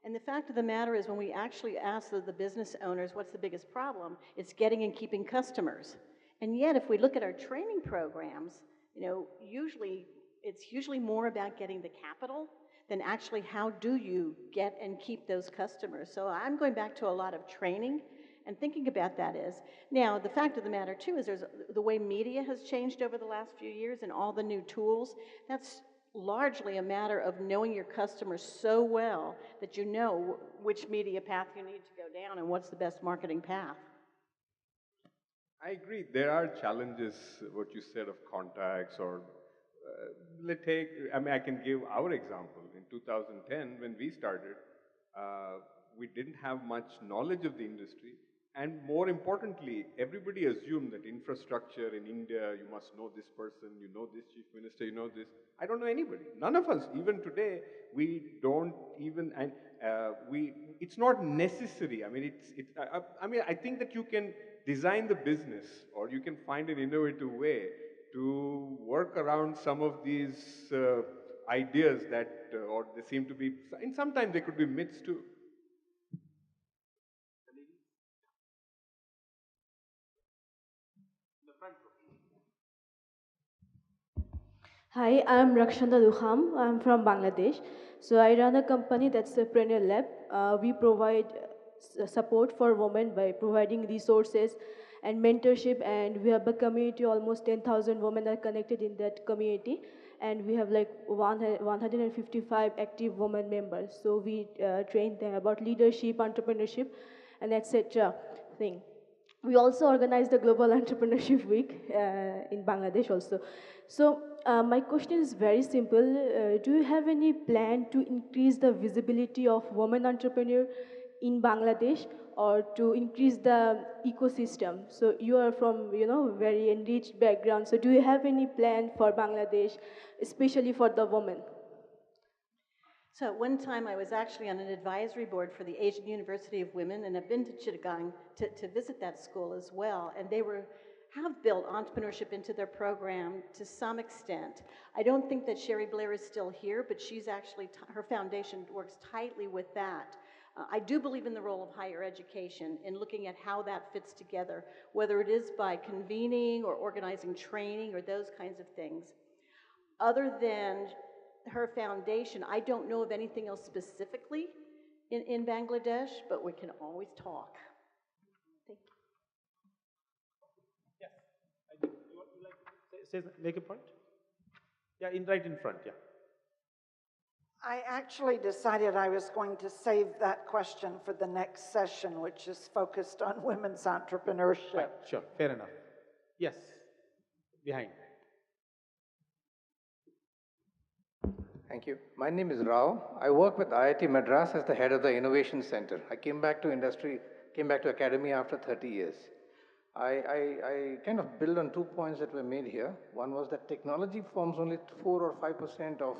And the fact of the matter is when we actually ask the business owners what's the biggest problem, it's getting and keeping customers. And yet, if we look at our training programs, it's usually more about getting the capital than actually how do you get and keep those customers. So I'm going back to a lot of training and thinking about that is. Now, the fact of the matter, too, is the way media has changed over the last few years and all the new tools. That's largely a matter of knowing your customers so well that you know which media path you need to go down and what's the best marketing path.
I agree. There are challenges, what you said of contacts or I can give our example. In 2010, when we started, we didn't have much knowledge of the industry. And more importantly, everybody assumed that infrastructure in India, you must know this person, you know this chief minister, you know this. I don't know anybody. None of us, even today, we don't even, and it's not necessary. I mean, I think that you can design the business or you can find an innovative way to work around some of these ideas that, or they seem to be, and sometimes they could be myths too.
Hi, I'm Rakshanda Dukham. I'm from Bangladesh. So I run a company that's the Entrepreneurial Lab. We provide support for women by providing resources and mentorship, and we have a community. Almost 10,000 women are connected in that community, and we have like 155 active women members. So we train them about leadership, entrepreneurship, and etc. thing. We also organized the Global Entrepreneurship Week in Bangladesh also. So my question is very simple. Do you have any plan to increase the visibility of women entrepreneur in Bangladesh or to increase the ecosystem? So you are from, very enriched background. So do you have any plan for Bangladesh, especially for the women?
So at one time, I was actually on an advisory board for the Asian University of Women, and I've been to Chittagong to visit that school as well. And they have built entrepreneurship into their program to some extent. I don't think that Sherry Blair is still here, but she's actually, her foundation works tightly with that. I do believe in the role of higher education in looking at how that fits together, whether it is by convening or organizing training or those kinds of things. Other than her foundation, I don't know of anything else specifically in Bangladesh, but we can always talk. Thank you.
Yes. I think you want to make a point? Yeah, right in front, yeah.
I actually decided I was going to save that question for the next session, which is focused on women's entrepreneurship.
Right, sure, fair enough. Yes, behind.
Thank you. My name is Rao. I work with IIT Madras as the head of the Innovation Center. I came back to academy after 30 years. I kind of build on 2 points that were made here. One was that technology forms only 4 or 5% of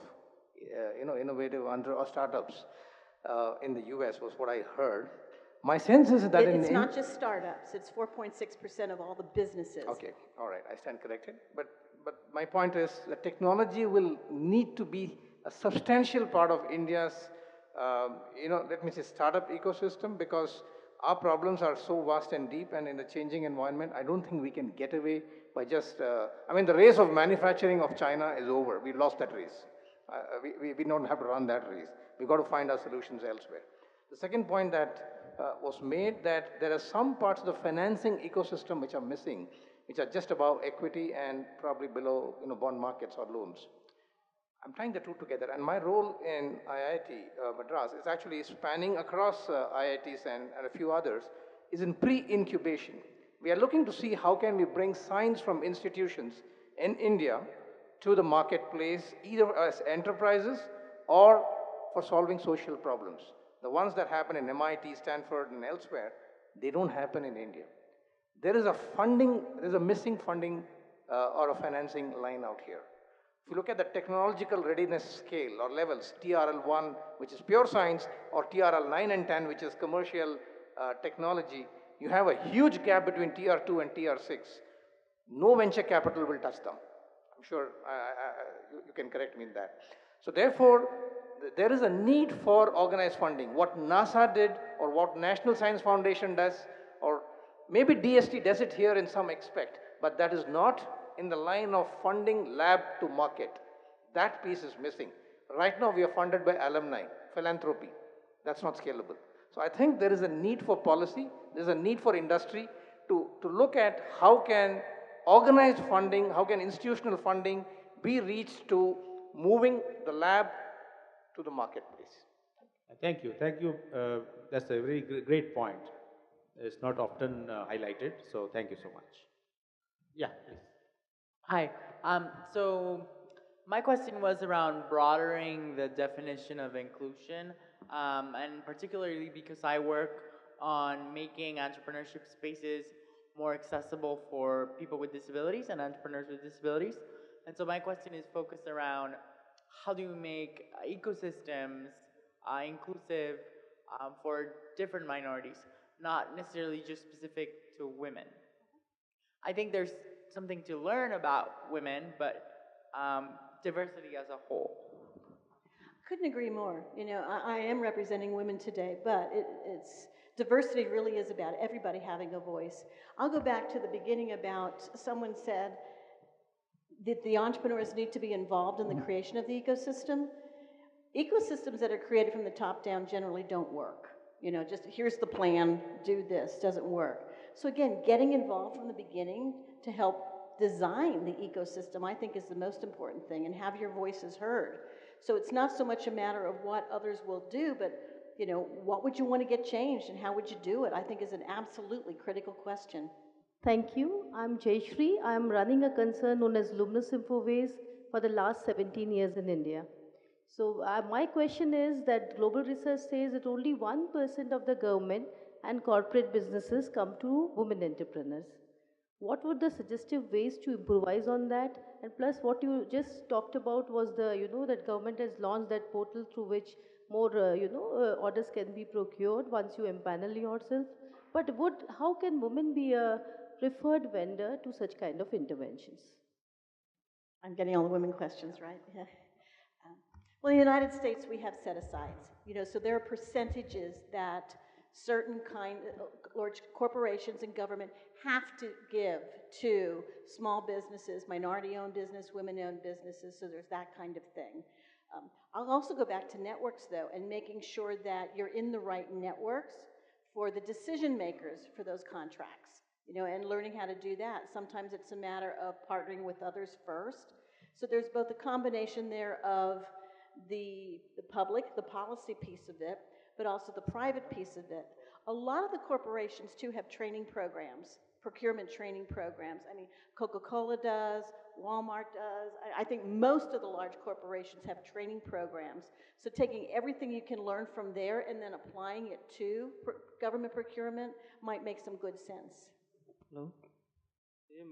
innovative or startups in the US was what I heard. My sense is that
it's not just startups, it's 4.6% of all the businesses.
Okay, all right, I stand corrected. But my point is that technology will need to be a substantial part of India's, let me say, startup ecosystem, because our problems are so vast and deep, and in a changing environment, I don't think we can get away by just, the race of manufacturing of China is over. We lost that race. We don't have to run that race. We've got to find our solutions elsewhere. The second point that was made, that there are some parts of the financing ecosystem which are missing, which are just above equity and probably below bond markets or loans. I'm tying the two together, and my role in IIT Madras is actually spanning across IITs and a few others, is in pre-incubation. We are looking to see how can we bring science from institutions in India to the marketplace, either as enterprises or for solving social problems. The ones that happen in MIT, Stanford, and elsewhere, they don't happen in India. There is a missing funding or a financing line out here. If you look at the technological readiness scale or levels, TRL1, which is pure science, or TRL 9 and 10, which is commercial technology, you have a huge gap between TR2 and TR6. No venture capital will touch them. I'm sure you can correct me in that. So therefore, there is a need for organized funding. What NASA did, or what National Science Foundation does, or maybe DST does it here in some aspect, but that is not in the line of funding lab to market. That piece is missing. Right now we are funded by alumni, philanthropy. That's not scalable. So I think there is a need for policy, there's a need for industry to look at how can organized funding, how can institutional funding be reached to moving the lab to the marketplace.
Thank you. That's a very great point. It's not often highlighted, so thank you so much. Yeah, please.
Hi. So my question was around broadening the definition of inclusion, and particularly because I work on making entrepreneurship spaces more accessible for people with disabilities and entrepreneurs with disabilities. And so my question is focused around how do you make ecosystems inclusive for different minorities, not necessarily just specific to women. I think there's something to learn about women, but diversity as a whole.
Couldn't agree more. I am representing women today, but diversity really is about everybody having a voice. I'll go back to the beginning about someone said, that the entrepreneurs need to be involved in the creation of the ecosystem. Ecosystems that are created from the top down generally don't work. You know, just here's the plan, do this, doesn't work. So again, getting involved from the beginning to help design the ecosystem, I think, is the most important thing, and have your voices heard. So it's not so much a matter of what others will do, but you know, what would you want to get changed and how would you do it, I think is an absolutely critical question.
Thank you. I'm Jayashree. I'm running a concern known as Luminous Infoways for the last 17 years in India. So my question is that global research says that only 1% of the government and corporate businesses come to women entrepreneurs. What would the suggestive ways to improvise on that? And plus, what you just talked about was that government has launched that portal through which more, orders can be procured once you empanel yourself. But how can women be a preferred vendor to such kind of interventions?
I'm getting all the women questions, right? Yeah. Well, in the United States, we have set-asides. You know, so there are percentages that certain large corporations and government have to give to small businesses, minority-owned business, women-owned businesses, so there's that kind of thing. I'll also go back to networks, though, and making sure that you're in the right networks for the decision makers for those contracts, you know, and learning how to do that. Sometimes it's a matter of partnering with others first. So there's both a combination there of the public, the policy piece of it, but also the private piece of it. A lot of the corporations, too, have training programs, procurement training programs. I mean, Coca-Cola does, Walmart does. I think most of the large corporations have training programs. So taking everything you can learn from there and then applying it to government procurement might make some good sense.
Hello.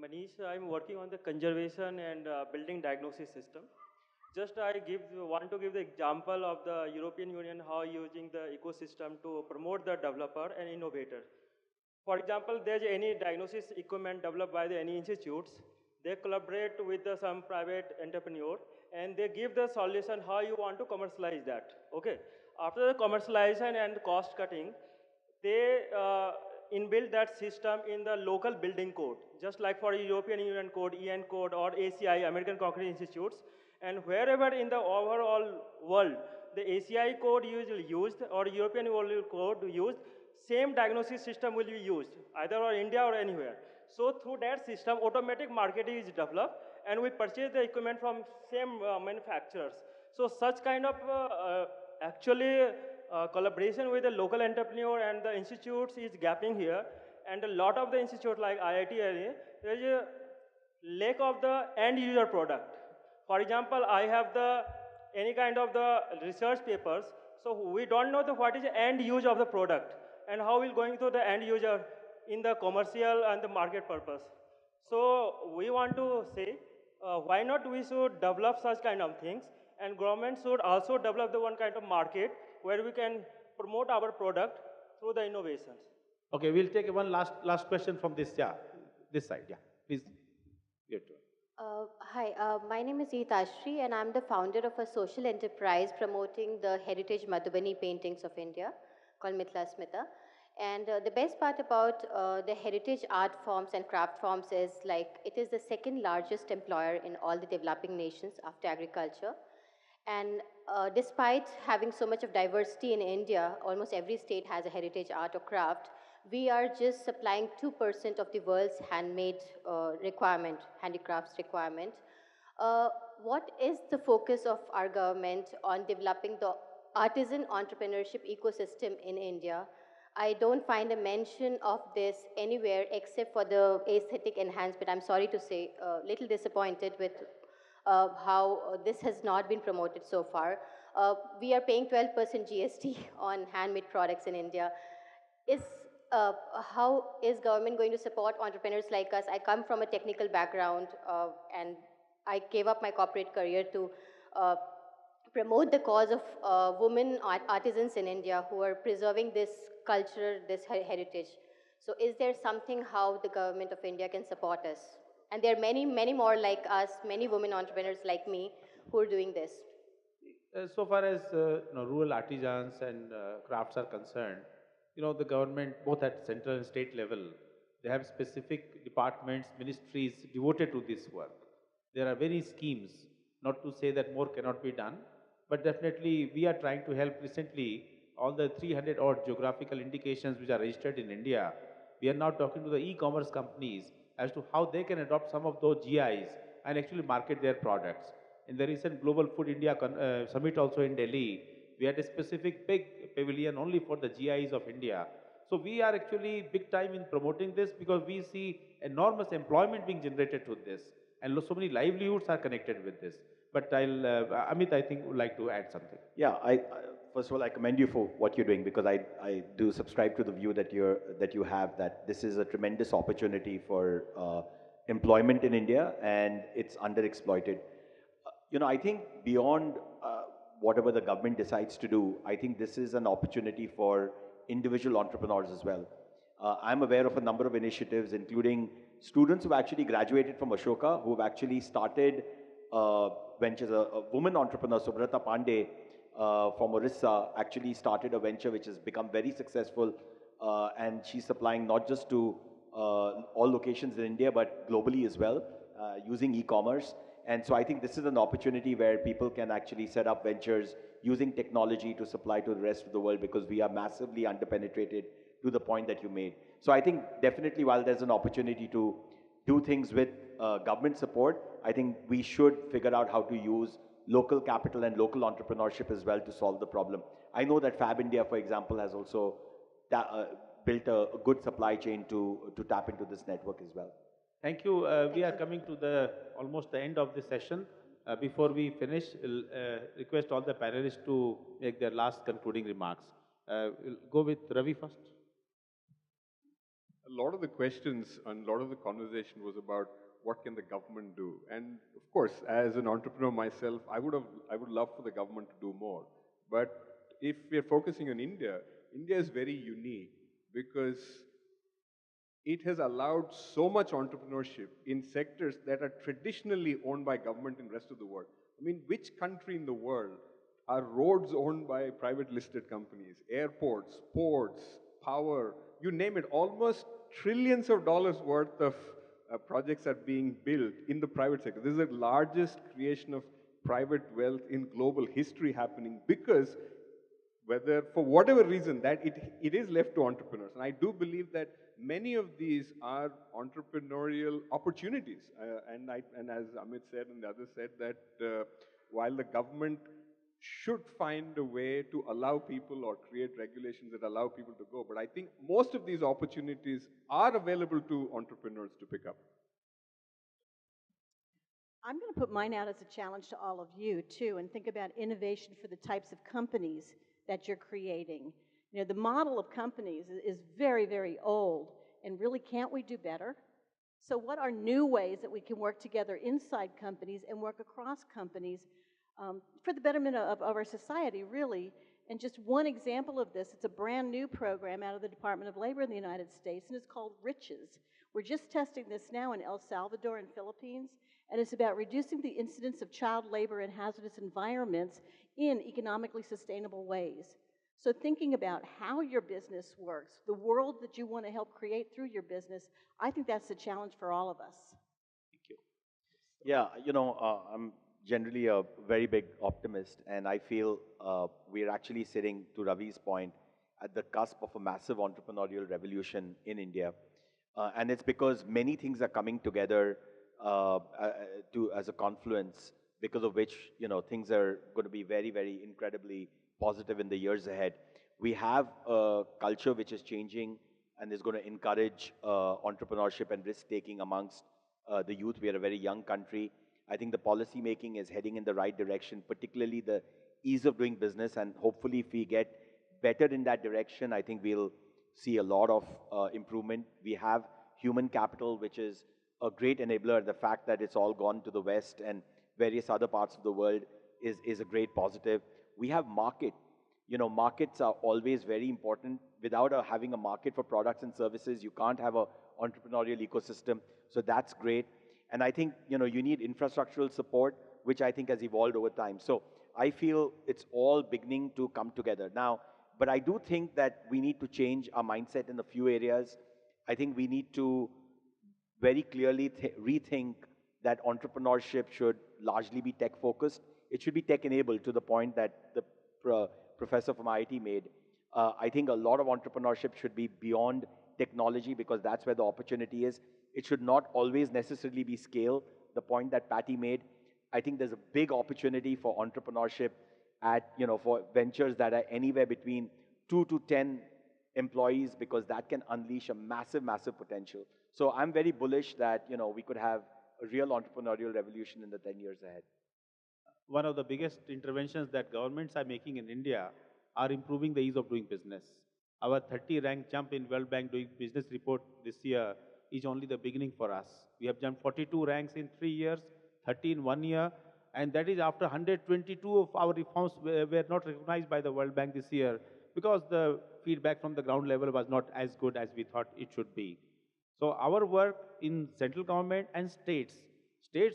Manish, I'm working on the conservation and building diagnosis system. Just I want to give the example of the European Union how using the ecosystem to promote the developer and innovator. For example, there's any diagnosis equipment developed by any institutes. They collaborate with some private entrepreneur and they give the solution how you want to commercialize that. Okay. After the commercialization and cost cutting, they inbuilt that system in the local building code, just like for European Union code, EN code, or ACI, American Concrete Institutes. And wherever in the overall world, the ACI code usually used or European code used, same diagnosis system will be used, either or India or anywhere. So through that system, automatic marketing is developed and we purchase the equipment from same manufacturers. So such kind of collaboration with the local entrepreneur and the institutes is gapping here. And a lot of the institutes like IIT, there is a lack of the end user product. For example, I have any kind of the research papers, so we don't know what is the end use of the product and how we're going to the end user in the commercial and the market purpose. So we want to say, why not we should develop such kind of things, and government should also develop the one kind of market where we can promote our product through the innovations.
Okay, we'll take one last question from this side, please.
Hi, my name is Ashri and I'm the founder of a social enterprise promoting the heritage Madhubani paintings of India called Mithila Smita. And the best part about the heritage art forms and craft forms is like it is the second largest employer in all the developing nations after agriculture. And despite having so much of diversity in India, almost every state has a heritage art or craft, we are just supplying 2% of the world's handmade handicrafts requirement. What is the focus of our government on developing the artisan entrepreneurship ecosystem in India? I don't find a mention of this anywhere except for the aesthetic enhancement. I'm sorry to say, a little disappointed with how this has not been promoted so far. We are paying 12% GST on handmade products in India. How is government going to support entrepreneurs like us? I come from a technical background and I gave up my corporate career to promote the cause of women artisans in India who are preserving this culture, this heritage. So is there something how the government of India can support us? And there are many, many more like us, many women entrepreneurs like me who are doing this.
So far as rural artisans and crafts are concerned, the government, both at central and state level, they have specific departments, ministries devoted to this work. There are various schemes, not to say that more cannot be done, but definitely we are trying to help. Recently, all the 300 odd geographical indications which are registered in India, we are now talking to the e-commerce companies as to how they can adopt some of those GIs and actually market their products. In the recent Global Food India Summit also in Delhi, we had a specific big pavilion only for the GIs of India. So we are actually big time in promoting this because we see enormous employment being generated to this, and so many livelihoods are connected with this. But Amit, I think would like to add something.
Yeah, first of all, I commend you for what you're doing because I do subscribe to the view that you have that this is a tremendous opportunity for employment in India and it's underexploited. I think beyond whatever the government decides to do, I think this is an opportunity for individual entrepreneurs as well. I'm aware of a number of initiatives, including students who've actually graduated from Ashoka, who've actually started ventures. A woman entrepreneur, Subrata Pandey, from Orissa, actually started a venture which has become very successful, and she's supplying not just to all locations in India, but globally as well, using e-commerce. And so I think this is an opportunity where people can actually set up ventures using technology to supply to the rest of the world because we are massively underpenetrated to the point that you made. So I think definitely while there's an opportunity to do things with government support, I think we should figure out how to use local capital and local entrepreneurship as well to solve the problem. I know that Fab India, for example, has also built a good supply chain to tap into this network as well.
Thank you. We are coming to the almost the end of the session. Before we finish, request all the panelists to make their last concluding remarks. We'll go with Ravi first.
A lot of the questions and a lot of the conversation was about what can the government do. And of course, as an entrepreneur myself, I would love for the government to do more. But if we're focusing on India, India is very unique because it has allowed so much entrepreneurship in sectors that are traditionally owned by government in the rest of the world. I mean, which country in the world are roads owned by private listed companies, airports, ports, power, you name it, almost trillions of dollars worth of projects are being built in the private sector. This is the largest creation of private wealth in global history happening because whether for whatever reason that it is left to entrepreneurs. And I do believe that many of these are entrepreneurial opportunities. And as Amit said and the others said that while the government should find a way to allow people or create regulations that allow people to go, but I think most of these opportunities are available to entrepreneurs to pick up.
I'm going to put mine out as a challenge to all of you, too, and think about innovation for the types of companies that you're creating. You know, the model of companies is very, very old, and really, can't we do better? So what are new ways that we can work together inside companies and work across companies for the betterment of our society, really? And just one example of this, it's a brand new program out of the Department of Labor in the United States, and it's called Riches. We're just testing this now in El Salvador and Philippines, and it's about reducing the incidence of child labor in hazardous environments in economically sustainable ways. So thinking about how your business works, the world that you want to help create through your business, I think that's the challenge for all of us.
Thank you.
Yeah, I'm generally a very big optimist, and I feel we're actually sitting, to Ravi's point, at the cusp of a massive entrepreneurial revolution in India. And it's because many things are coming together as a confluence, because of which, things are going to be very, very incredibly positive in the years ahead. We have a culture which is changing and is going to encourage entrepreneurship and risk-taking amongst the youth. We are a very young country. I think the policy making is heading in the right direction, particularly the ease of doing business, and hopefully if we get better in that direction, I think we'll see a lot of improvement. We have human capital, which is a great enabler. The fact that it's all gone to the West and various other parts of the world is a great positive. We have market. Markets are always very important. Without having a market for products and services, you can't have an entrepreneurial ecosystem. So that's great. And I think, you need infrastructural support, which I think has evolved over time. So I feel it's all beginning to come together now. But I do think that we need to change our mindset in a few areas. I think we need to very clearly rethink that entrepreneurship should largely be tech focused. It should be tech enabled to the point that the professor from IIT made. I think a lot of entrepreneurship should be beyond technology because that's where the opportunity is. It should not always necessarily be scale, the point that Patty made. I think there's a big opportunity for entrepreneurship at, for ventures that are anywhere between 2 to 10 employees because that can unleash a massive, massive potential. So I'm very bullish that, we could have a real entrepreneurial revolution in the 10 years ahead.
One of the biggest interventions that governments are making in India are improving the ease of doing business. Our 30 rank jump in World Bank doing business report this year is only the beginning for us. We have jumped 42 ranks in 3 years, 30 in 1 year, and that is after 122 of our reforms were not recognized by the World Bank this year because the feedback from the ground level was not as good as we thought it should be. So our work in central government and states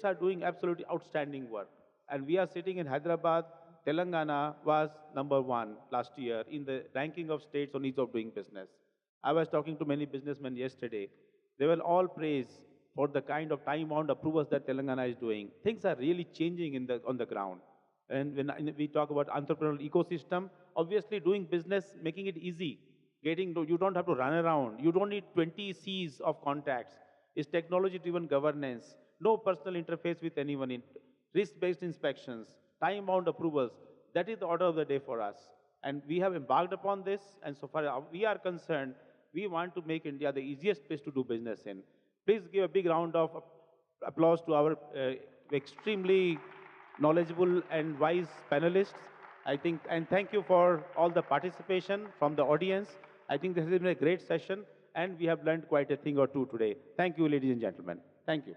are doing absolutely outstanding work. And we are sitting in Hyderabad. Telangana was #1 last year in the ranking of states on ease of doing business. I was talking to many businessmen yesterday. They will all praise for the kind of time-bound approvals that Telangana is doing. Things are really changing on the ground. And when we talk about entrepreneurial ecosystem, obviously doing business, making it easy, you don't have to run around. You don't need 20 C's of contacts. It's technology-driven governance, no personal interface with anyone, risk-based inspections, time-bound approvals. That is the order of the day for us. And we have embarked upon this, and so far we are concerned, we want to make India the easiest place to do business in. Please give a big round of applause to our extremely knowledgeable and wise panelists. I think, and thank you for all the participation from the audience. I think this has been a great session, and we have learned quite a thing or two today. Thank you, ladies and gentlemen. Thank you.